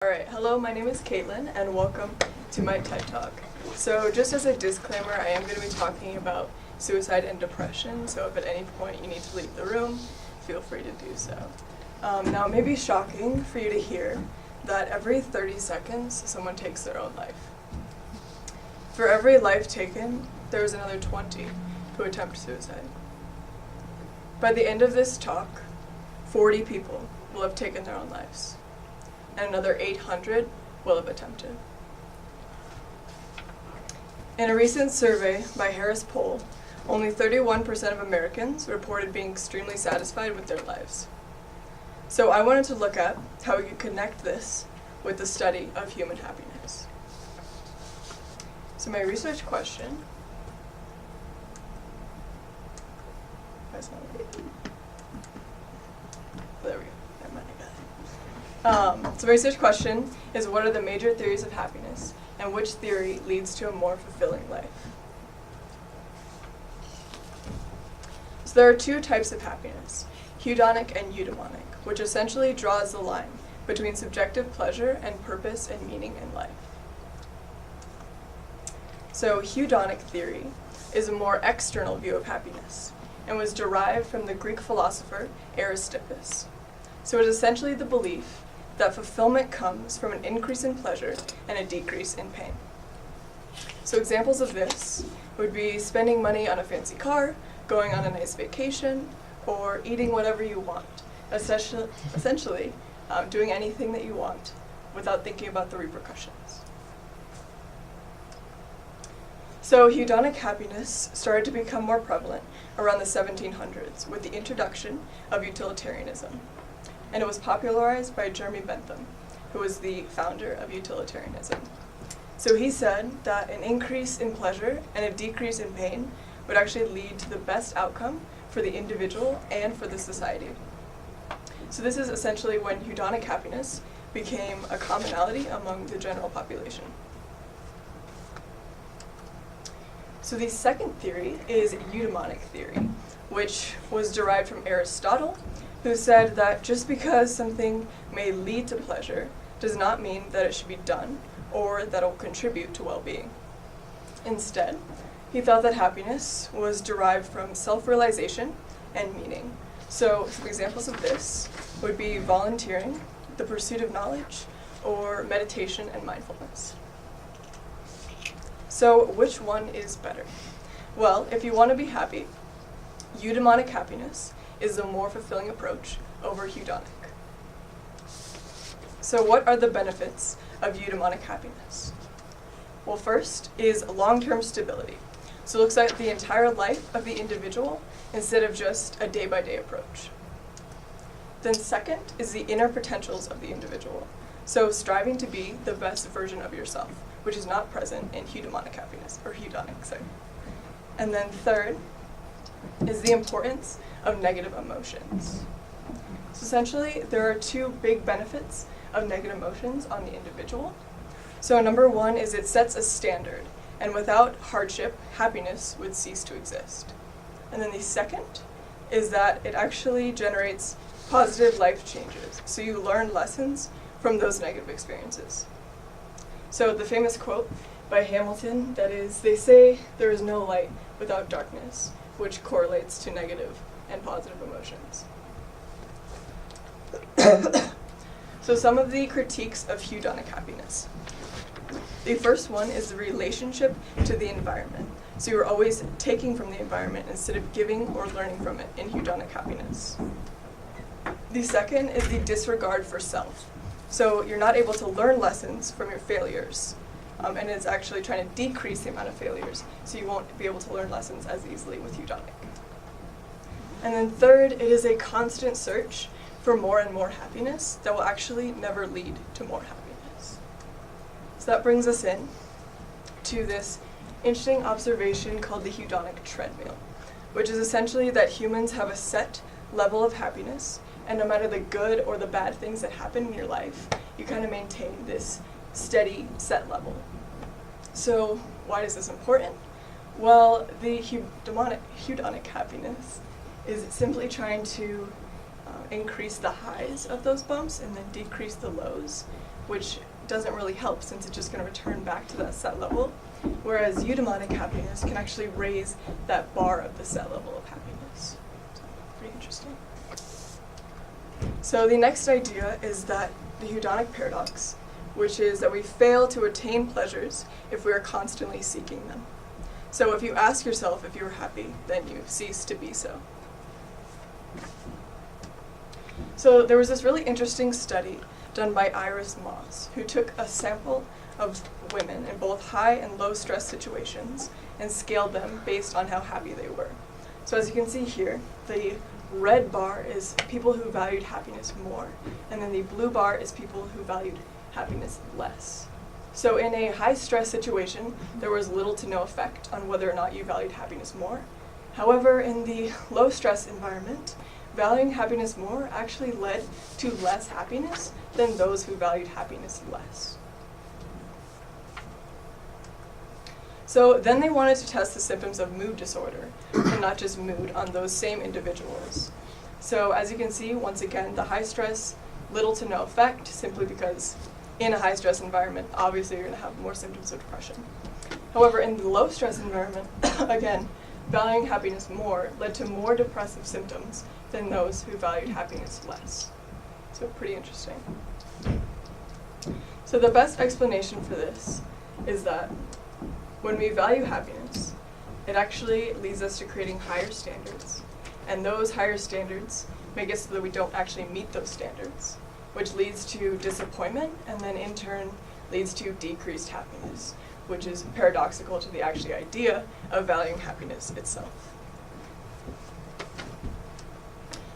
Alright, hello, my name is Kaitlyn, and welcome to my TED Talk. So just as a disclaimer, I am going to be talking about suicide and depression, so if at any point you need to leave the room, feel free to do so. Now, it may be shocking for you to hear that every 30 seconds, someone takes their own life. For every life taken, there is another 20 who attempt suicide. By the end of this talk, 40 people will have taken their own lives, and another 800 will have attempted. In a recent survey by Harris Poll, only 31% of Americans reported being extremely satisfied with their lives. So I wanted to look at how we could connect this with the study of human happiness. So my research question, there we go. So my research question is, what are the major theories of happiness, and which theory leads to a more fulfilling life? So there are two types of happiness, hedonic and eudaimonic, which essentially draws the line between subjective pleasure and purpose and meaning in life. So hedonic theory is a more external view of happiness and was derived from the Greek philosopher Aristippus. So it is essentially the belief that fulfillment comes from an increase in pleasure and a decrease in pain. So examples of this would be spending money on a fancy car, going on a nice vacation, or eating whatever you want. Essentially, doing anything that you want without thinking about the repercussions. So hedonic happiness started to become more prevalent around the 1700s with the introduction of utilitarianism. And it was popularized by Jeremy Bentham, who was the founder of utilitarianism. So he said that an increase in pleasure and a decrease in pain would actually lead to the best outcome for the individual and for the society. So this is essentially when hedonic happiness became a commonality among the general population. So the second theory is eudaimonic theory, which was derived from Aristotle, who said that just because something may lead to pleasure does not mean that it should be done or that it will contribute to well-being. Instead, he thought that happiness was derived from self-realization and meaning. So some examples of this would be volunteering, the pursuit of knowledge, or meditation and mindfulness. So which one is better? Well, if you want to be happy, eudaimonic happiness is the more fulfilling approach over hedonic. So what are the benefits of eudaimonic happiness? Well, first is long-term stability. So it looks at the entire life of the individual instead of just a day-by-day approach. Then second is the inner potentials of the individual. So striving to be the best version of yourself, which is not present in hedonic happiness, or hedonic, sorry. And then third is the importance of negative emotions. So essentially, there are two big benefits of negative emotions on the individual. So number one is it sets a standard, and without hardship, happiness would cease to exist. And then the second is that it actually generates positive life changes. So you learn lessons from those negative experiences. So the famous quote by Hamilton, that is, they say there is no light without darkness, which correlates to negative and positive emotions. So some of the critiques of hedonic happiness. The first one is the relationship to the environment. So you're always taking from the environment instead of giving or learning from it in hedonic happiness. The second is the disregard for self. So you're not able to learn lessons from your failures, and it's actually trying to decrease the amount of failures, so you won't be able to learn lessons as easily with hedonic. And then third, it is a constant search for more and more happiness that will actually never lead to more happiness. So that brings us in to this interesting observation called the hedonic treadmill, which is essentially that humans have a set level of happiness, and no matter the good or the bad things that happen in your life, you kind of maintain this steady, set level. So why is this important? Well, the hedonic happiness is simply trying to increase the highs of those bumps and then decrease the lows. which doesn't really help since it's just going to return back to that set level, whereas eudaimonic happiness can actually raise that bar of the set level of happiness. So, pretty interesting. So the next idea is that the hedonic paradox, which is that we fail to attain pleasures if we are constantly seeking them. So if you ask yourself if you're happy, then you cease to be so. So there was this really interesting study done by Iris Moss, who took a sample of women in both high and low stress situations and scaled them based on how happy they were. So as you can see here, the red bar is people who valued happiness more, and then the blue bar is people who valued happiness less. So in a high stress situation, there was little to no effect on whether or not you valued happiness more. However, in the low stress environment, valuing happiness more actually led to less happiness than those who valued happiness less. So then they wanted to test the symptoms of mood disorder, and not just mood, on those same individuals. So as you can see, once again, the high stress, little to no effect, simply because in a high stress environment, obviously you're going to have more symptoms of depression. However, in the low stress environment, again, valuing happiness more led to more depressive symptoms than those who valued happiness less. So pretty interesting. So the best explanation for this is that when we value happiness, it actually leads us to creating higher standards. And those higher standards make it so that we don't actually meet those standards, which leads to disappointment, and then in turn leads to decreased happiness, which is paradoxical to the actual idea of valuing happiness itself.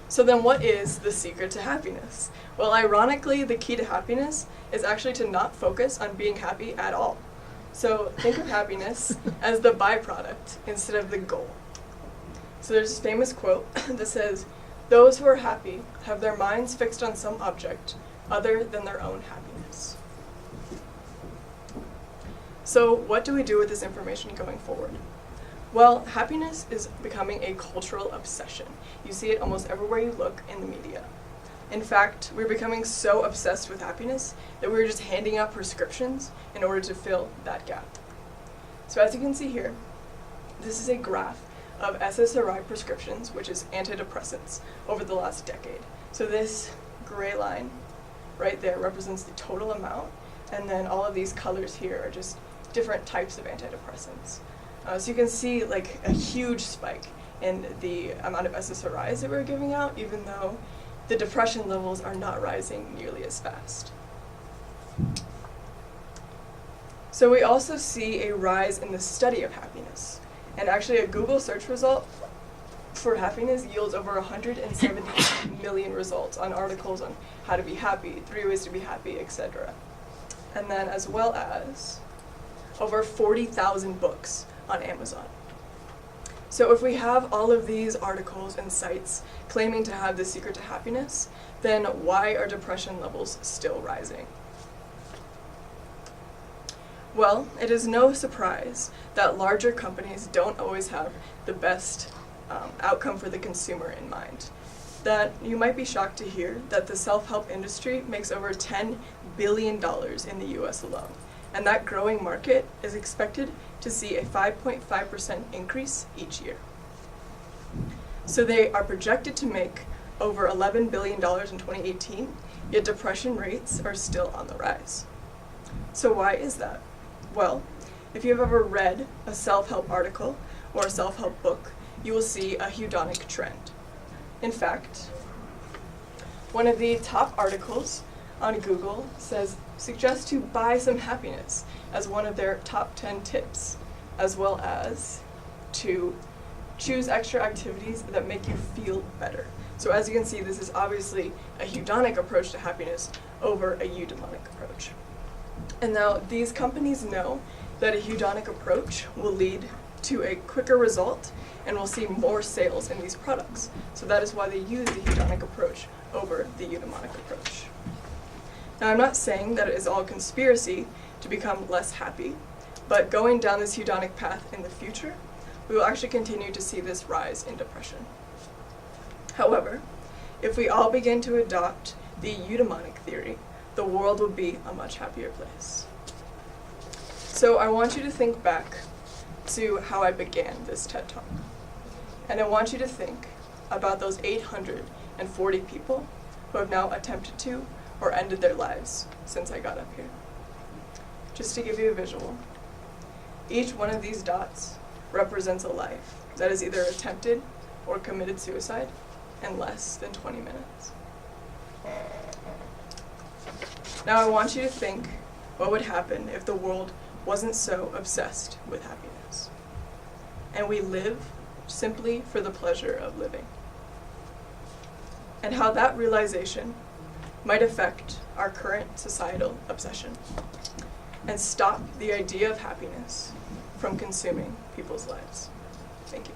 So then what is the secret to happiness? Well, ironically, the key to happiness is actually to not focus on being happy at all. So think of happiness as the byproduct instead of the goal. So there's this famous quote that says, "Those who are happy have their minds fixed on some object other than their own happiness." So what do we do with this information going forward? Well, happiness is becoming a cultural obsession. You see it almost everywhere you look in the media. In fact, we're becoming so obsessed with happiness that we're just handing out prescriptions in order to fill that gap. So as you can see here, this is a graph of SSRI prescriptions, which is antidepressants, over the last decade. So this gray line right there represents the total amount, and then all of these colors here are just different types of antidepressants. So you can see like a huge spike in the amount of SSRIs that we're giving out, even though the depression levels are not rising nearly as fast. So we also see a rise in the study of happiness. And actually a Google search result for happiness yields over 170 million results on articles on how to be happy, 3 ways to be happy, etc. And then as well as over 40,000 books on Amazon. So if we have all of these articles and sites claiming to have the secret to happiness, then why are depression levels still rising? Well, it is no surprise that larger companies don't always have the best outcome for the consumer in mind. That you might be shocked to hear that the self-help industry makes over $10 billion in the US alone. And that growing market is expected to see a 5.5% increase each year. So they are projected to make over $11 billion in 2018, yet depression rates are still on the rise. So why is that? Well, if you've ever read a self-help article or a self-help book, you will see a hedonic trend. In fact, one of the top articles on Google suggests to buy some happiness as one of their top 10 tips, as well as to choose extra activities that make you feel better. So as you can see, this is obviously a hedonic approach to happiness over a eudaimonic approach. And now these companies know that a hedonic approach will lead to a quicker result and will see more sales in these products. So that is why they use the hedonic approach over the eudaimonic approach. Now I'm not saying that it is all conspiracy to become less happy, but going down this hedonic path in the future, we will actually continue to see this rise in depression. However, if we all begin to adopt the eudaimonic theory, the world would be a much happier place. So I want you to think back to how I began this TED Talk. And I want you to think about those 840 people who have now attempted to or ended their lives since I got up here. Just to give you a visual, each one of these dots represents a life that has either attempted or committed suicide in less than 20 minutes. Now I want you to think what would happen if the world wasn't so obsessed with happiness, and we live simply for the pleasure of living, and how that realization might affect our current societal obsession and stop the idea of happiness from consuming people's lives. Thank you.